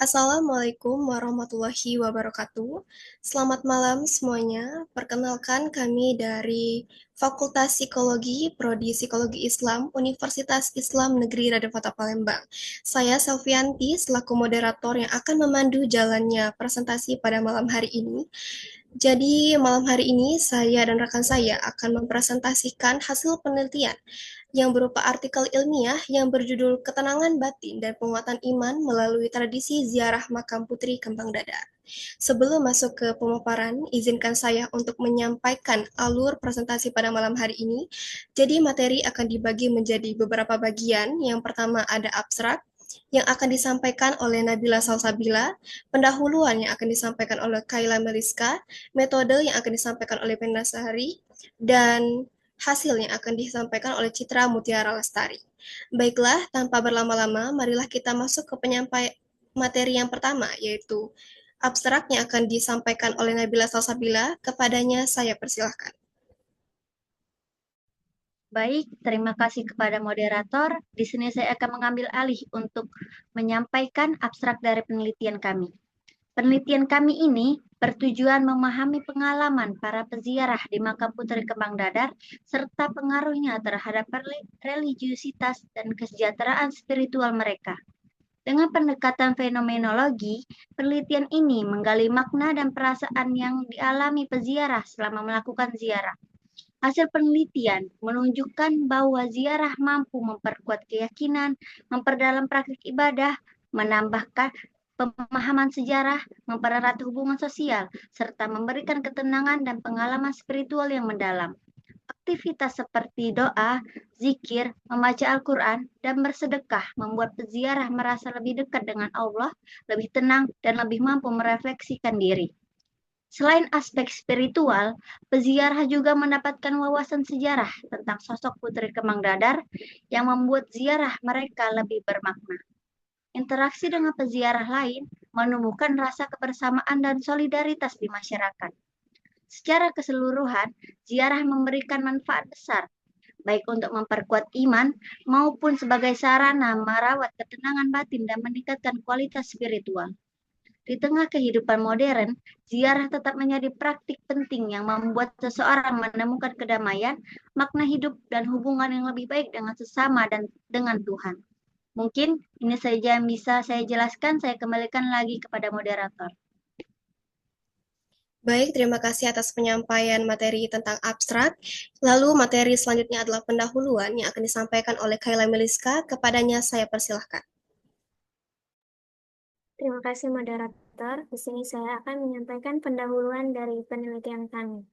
Assalamualaikum warahmatullahi wabarakatuh. Selamat malam semuanya. Perkenalkan kami dari Fakultas Psikologi, Prodi Psikologi Islam, Universitas Islam Negeri Raden Fatah Palembang. Saya Selvianti selaku moderator yang akan memandu jalannya presentasi pada malam hari ini. Jadi malam hari ini saya dan rekan saya akan mempresentasikan hasil penelitian yang berupa artikel ilmiah yang berjudul Ketenangan Batin dan Penguatan Iman melalui Tradisi Ziarah Makam Putri Kembang Dadar. Sebelum masuk ke pemaparan, izinkan saya untuk menyampaikan alur presentasi pada malam hari ini. Jadi materi akan dibagi menjadi beberapa bagian. Yang pertama ada abstrak, yang akan disampaikan oleh Nabila Salsabila, pendahuluan yang akan disampaikan oleh Kayla Meliska, metode yang akan disampaikan oleh Pena Sahari, dan hasil yang akan disampaikan oleh Citra Mutiara Lestari. Baiklah, tanpa berlama-lama, marilah kita masuk ke penyampaian materi yang pertama, yaitu abstrak yang akan disampaikan oleh Nabila Salsabila. Kepadanya saya persilahkan. Baik, terima kasih kepada moderator. Di sini saya akan mengambil alih untuk menyampaikan abstrak dari penelitian kami. Penelitian kami ini bertujuan memahami pengalaman para peziarah di Makam Putri Kembang Dadar serta pengaruhnya terhadap religiusitas dan kesejahteraan spiritual mereka. Dengan pendekatan fenomenologi, penelitian ini menggali makna dan perasaan yang dialami peziarah selama melakukan ziarah. Hasil penelitian menunjukkan bahwa ziarah mampu memperkuat keyakinan, memperdalam praktik ibadah, menambahkan pemahaman sejarah, mempererat hubungan sosial, serta memberikan ketenangan dan pengalaman spiritual yang mendalam. Aktivitas seperti doa, zikir, membaca Al-Quran, dan bersedekah membuat peziarah merasa lebih dekat dengan Allah, lebih tenang, dan lebih mampu merefleksikan diri. Selain aspek spiritual, peziarah juga mendapatkan wawasan sejarah tentang sosok Putri Kembang Dadar yang membuat ziarah mereka lebih bermakna. Interaksi dengan peziarah lain menumbuhkan rasa kebersamaan dan solidaritas di masyarakat. Secara keseluruhan, ziarah memberikan manfaat besar, baik untuk memperkuat iman maupun sebagai sarana merawat ketenangan batin dan meningkatkan kualitas spiritual. Di tengah kehidupan modern, ziarah tetap menjadi praktik penting yang membuat seseorang menemukan kedamaian, makna hidup, dan hubungan yang lebih baik dengan sesama dan dengan Tuhan. Mungkin ini saja yang bisa saya jelaskan, saya kembalikan lagi kepada moderator. Baik, terima kasih atas penyampaian materi tentang abstrak. Lalu materi selanjutnya adalah pendahuluan yang akan disampaikan oleh Kayla Meliska. Kepadanya saya persilahkan. Terima kasih moderator. Di sini saya akan menyampaikan pendahuluan dari penelitian kami.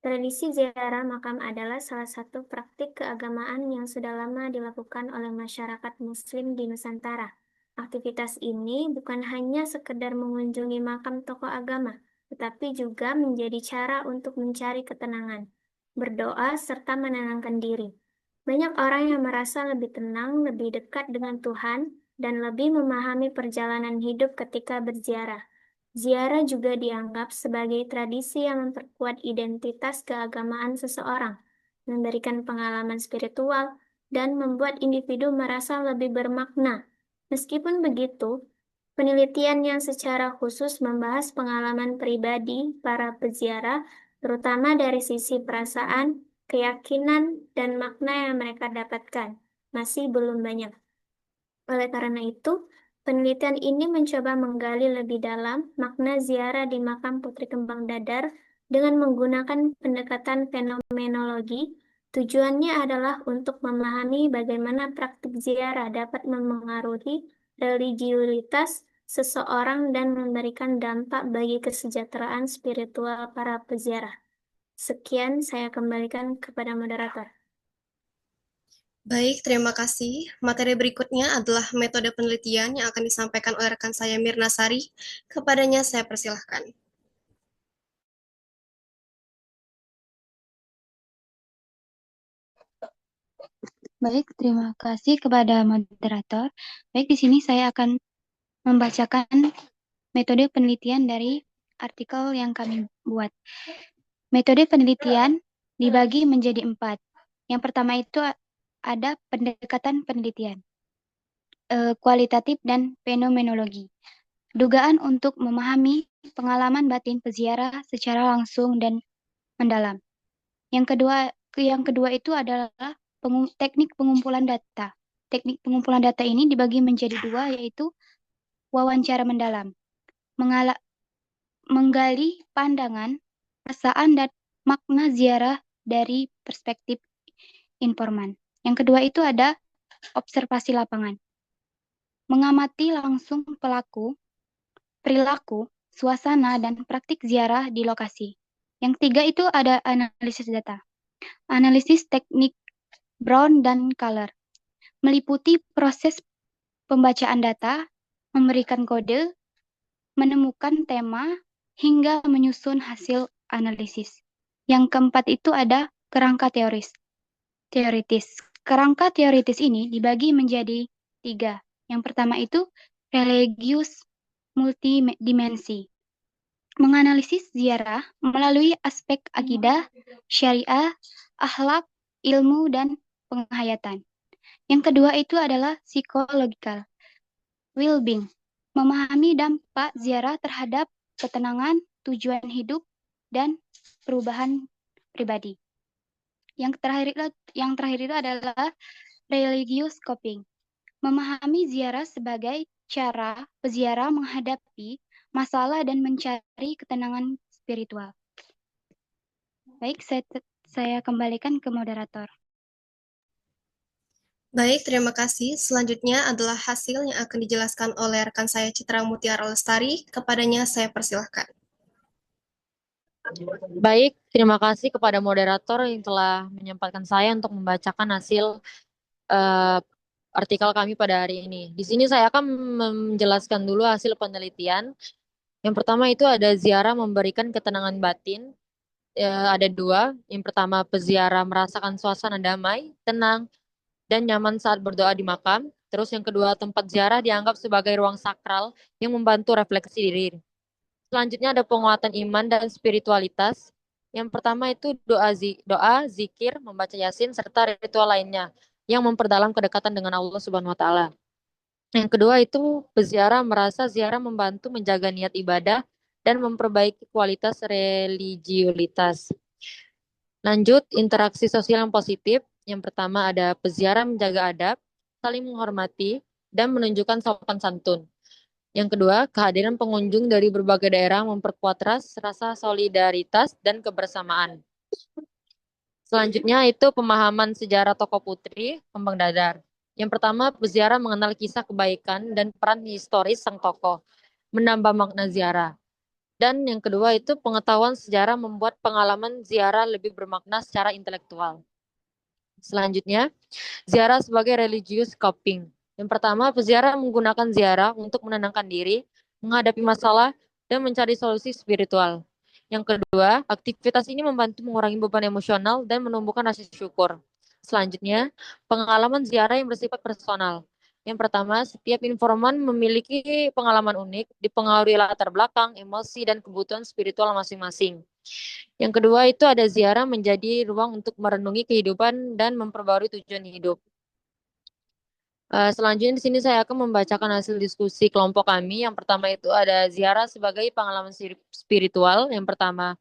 Tradisi ziarah makam adalah salah satu praktik keagamaan yang sudah lama dilakukan oleh masyarakat Muslim di Nusantara. Aktivitas ini bukan hanya sekedar mengunjungi makam tokoh agama, tetapi juga menjadi cara untuk mencari ketenangan, berdoa, serta menenangkan diri. Banyak orang yang merasa lebih tenang, lebih dekat dengan Tuhan, dan lebih memahami perjalanan hidup ketika berziarah. Ziarah juga dianggap sebagai tradisi yang memperkuat identitas keagamaan seseorang, memberikan pengalaman spiritual, dan membuat individu merasa lebih bermakna. Meskipun begitu, penelitian yang secara khusus membahas pengalaman pribadi para peziarah, terutama dari sisi perasaan, keyakinan, dan makna yang mereka dapatkan, masih belum banyak. Oleh karena itu, penelitian ini mencoba menggali lebih dalam makna ziarah di makam Putri Kembang Dadar dengan menggunakan pendekatan fenomenologi. Tujuannya adalah untuk memahami bagaimana praktik ziarah dapat memengaruhi religiulitas seseorang dan memberikan dampak bagi kesejahteraan spiritual para peziarah. Sekian, saya kembalikan kepada moderator. Baik, terima kasih. Materi berikutnya adalah metode penelitian yang akan disampaikan oleh rekan saya Mirna Sari. Kepadanya saya persilahkan. Baik, terima kasih kepada moderator. Baik, di sini saya akan membacakan metode penelitian dari artikel yang kami buat. Metode penelitian dibagi menjadi 4. Yang pertama itu ada pendekatan penelitian. kualitatif dan fenomenologi. Dugaan untuk memahami pengalaman batin peziarah secara langsung dan mendalam. Yang kedua itu adalah teknik pengumpulan data. Teknik pengumpulan data ini dibagi menjadi dua, yaitu wawancara mendalam, menggali pandangan, perasaan, dan makna ziarah dari perspektif informan. Yang kedua itu ada observasi lapangan, mengamati langsung pelaku, perilaku, suasana, dan praktik ziarah di lokasi. Yang ketiga itu ada analisis data, analisis teknik Brown dan Color, meliputi proses pembacaan data, memberikan kode, menemukan tema, hingga menyusun hasil analisis. Yang keempat itu ada kerangka teoritis. Kerangka teoritis ini dibagi menjadi tiga. Yang pertama itu religius multidimensi, menganalisis ziarah melalui aspek akidah, syariah, akhlak, ilmu, dan penghayatan. Yang kedua itu adalah psikologikal, well-being, memahami dampak ziarah terhadap ketenangan, tujuan hidup, dan perubahan pribadi. Yang terakhir itu adalah religious coping, memahami ziarah sebagai cara peziarah menghadapi masalah dan mencari ketenangan spiritual. Baik, saya kembalikan ke moderator. Baik, terima kasih. Selanjutnya adalah hasil yang akan dijelaskan oleh rekan saya Citra Mutiara Lestari. Kepadanya saya persilahkan. Baik, terima kasih kepada moderator yang telah menyempatkan saya untuk membacakan hasil artikel kami pada hari ini. Di sini saya akan menjelaskan dulu hasil penelitian. Yang pertama itu ada ziarah memberikan ketenangan batin. Ada dua. Yang pertama, peziarah merasakan suasana damai, tenang, dan nyaman saat berdoa di makam. Terus yang kedua, tempat ziarah dianggap sebagai ruang sakral yang membantu refleksi diri. Selanjutnya ada penguatan iman dan spiritualitas. Yang pertama itu doa, zikir, membaca Yasin, serta ritual lainnya yang memperdalam kedekatan dengan Allah Subhanahu wa Ta'ala. Yang kedua itu peziarah merasa ziarah membantu menjaga niat ibadah dan memperbaiki kualitas religiulitas. Lanjut, interaksi sosial yang positif. Yang pertama ada peziarah menjaga adab, saling menghormati, dan menunjukkan sopan santun. Yang kedua, kehadiran pengunjung dari berbagai daerah memperkuat rasa solidaritas dan kebersamaan. Selanjutnya itu pemahaman sejarah tokoh putri Kembang Dadar. Yang pertama, peziarah mengenal kisah kebaikan dan peran historis sang tokoh, menambah makna ziarah. Dan yang kedua itu pengetahuan sejarah membuat pengalaman ziarah lebih bermakna secara intelektual. Selanjutnya, ziarah sebagai religious coping. Yang pertama, peziarah menggunakan ziarah untuk menenangkan diri, menghadapi masalah, dan mencari solusi spiritual. Yang kedua, aktivitas ini membantu mengurangi beban emosional dan menumbuhkan rasa syukur. Selanjutnya, pengalaman ziarah yang bersifat personal. Yang pertama, setiap informan memiliki pengalaman unik, dipengaruhi latar belakang, emosi, dan kebutuhan spiritual masing-masing. Yang kedua itu ada ziarah menjadi ruang untuk merenungi kehidupan dan memperbarui tujuan hidup. Selanjutnya di sini saya akan membacakan hasil diskusi kelompok kami. Yang pertama itu ada ziarah sebagai pengalaman spiritual. Yang pertama,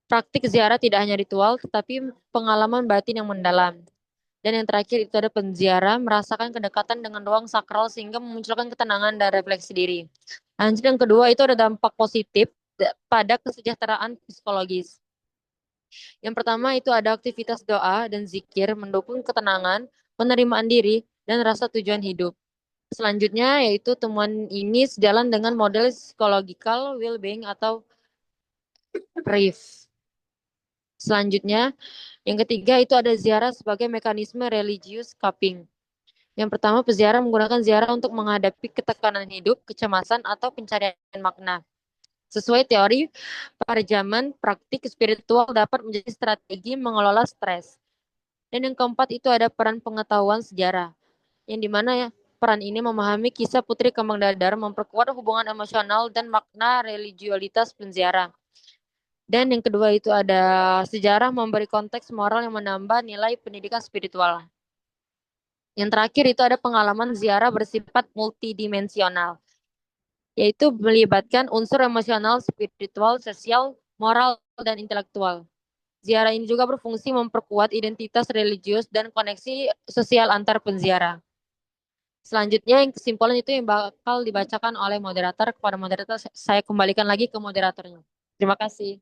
praktik ziarah tidak hanya ritual, tetapi pengalaman batin yang mendalam. Dan yang terakhir itu ada penziarah merasakan kedekatan dengan ruang sakral sehingga memunculkan ketenangan dan refleksi diri. Lanjut yang kedua itu ada dampak positif pada kesejahteraan psikologis. Yang pertama itu ada aktivitas doa dan zikir mendukung ketenangan, penerimaan diri, dan rasa tujuan hidup. Selanjutnya yaitu temuan ini sejalan dengan model psychological well-being atau PRIV. Selanjutnya, yang ketiga itu ada ziarah sebagai mekanisme religious coping. Yang pertama, peziarah menggunakan ziarah untuk menghadapi ketekanan hidup, kecemasan, atau pencarian makna. Sesuai teori Parjaman, praktik spiritual dapat menjadi strategi mengelola stres. Dan yang keempat itu ada peran pengetahuan sejarah, yang dimana ya, peran ini memahami kisah Putri Kembang Dadar memperkuat hubungan emosional dan makna religiulitas penziarah. Dan yang kedua itu ada sejarah memberi konteks moral yang menambah nilai pendidikan spiritual. Yang terakhir itu ada pengalaman ziarah bersifat multidimensional, yaitu melibatkan unsur emosional, spiritual, sosial, moral, dan intelektual. Ziarah ini juga berfungsi memperkuat identitas religius dan koneksi sosial antar penziarah. Selanjutnya yang kesimpulan itu yang bakal dibacakan oleh moderator. Kepada moderator, saya kembalikan lagi ke moderatornya. Terima kasih.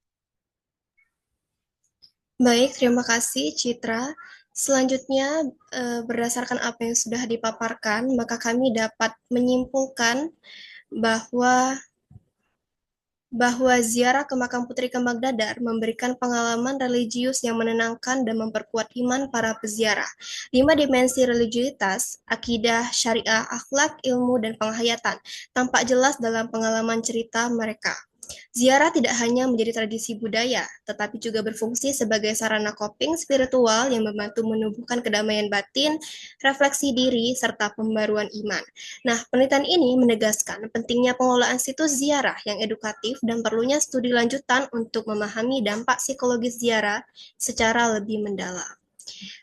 Baik, terima kasih Citra. Selanjutnya, berdasarkan apa yang sudah dipaparkan, maka kami dapat menyimpulkan bahwa ziarah ke makam Putri Kembang Dadar memberikan pengalaman religius yang menenangkan dan memperkuat iman para peziarah. 5 dimensi religiusitas, akidah, syariah, akhlak, ilmu, dan penghayatan tampak jelas dalam pengalaman cerita mereka. Ziarah tidak hanya menjadi tradisi budaya, tetapi juga berfungsi sebagai sarana coping spiritual yang membantu menumbuhkan kedamaian batin, refleksi diri, serta pembaruan iman. Nah, penelitian ini menegaskan pentingnya pengelolaan situs ziarah yang edukatif dan perlunya studi lanjutan untuk memahami dampak psikologis ziarah secara lebih mendalam.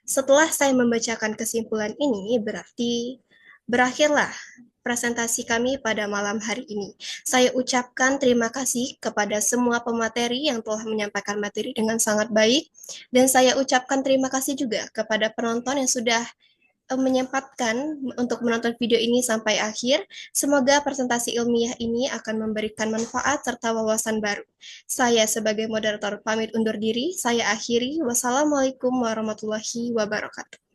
Setelah saya membacakan kesimpulan ini, berarti berakhirlah presentasi kami pada malam hari ini. Saya ucapkan terima kasih kepada semua pemateri yang telah menyampaikan materi dengan sangat baik, dan saya ucapkan terima kasih juga kepada penonton yang sudah menyempatkan untuk menonton video ini sampai akhir. Semoga presentasi ilmiah ini akan memberikan manfaat serta wawasan baru. Saya sebagai moderator pamit undur diri, saya akhiri. Wassalamualaikum warahmatullahi wabarakatuh.